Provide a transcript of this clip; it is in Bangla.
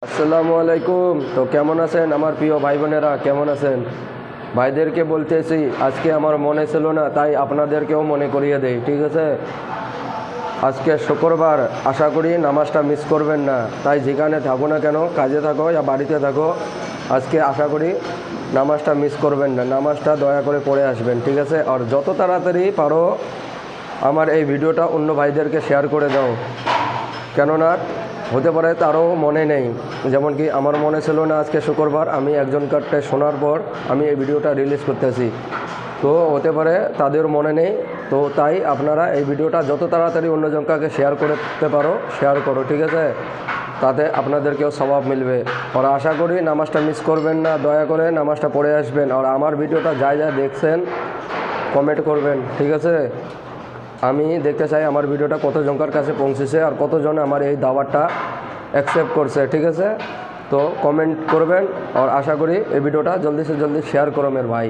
আসসালামু আলাইকুম। তো কেমন আছেন আমার প্রিয় ভাই বোনেরা, কেমন আছেন? ভাইদেরকে বলতেছি আজকে আমার মনে ছিল না, তাই আপনাদেরকেও মনে করিয়ে দেই, ঠিক আছে? আজকে শুক্রবার, আশা করি নামাজটা মিস করবেন না। তাই যেখানে থাকো না কেন, কাজে থাকো বা বাড়িতে থাকো, আজকে আশা করি নামাজটা মিস করবেন না। নামাজটা দয়া করে পড়ে আসবেন, ঠিক আছে? আর যত তাড়াতাড়ি পারো আমার এই ভিডিওটা অন্য ভাইদেরকে শেয়ার করে দাও, কেননা হতে পারে তারও মনে নেই। যেমন কি আমার মনে ছিল না আজকে শুক্রবার, আমি একজন কার্ডটা শোনার পর আমি এই ভিডিওটা রিলিজ করতেছি, তো হতে পারে তাদের মনে নেই। তো তাই আপনারা এই ভিডিওটা যত তাড়াতাড়ি অন্যজনকে শেয়ার করতে পারো শেয়ার করো, ঠিক আছে? তাতে আপনাদেরকেও স্বভাব মিলবে। আর আশা করি নামাজটা মিস করবেন না, দয়া করে নামাজটা পড়ে আসবেন। আর আমার ভিডিওটা যা যা দেখছেন কমেন্ট করবেন, ঠিক আছে? আমি দেখতে চাই আমার ভিডিওটা কতজনকার কাছে পৌঁছেছে আর কতজন আমার এই দাওয়াতটা অ্যাকসেপ্ট করছে, ঠিক আছে? তো কমেন্ট করবেন আর আশা করি এই ভিডিওটা জলদি সে জলদি শেয়ার করো মের ভাই।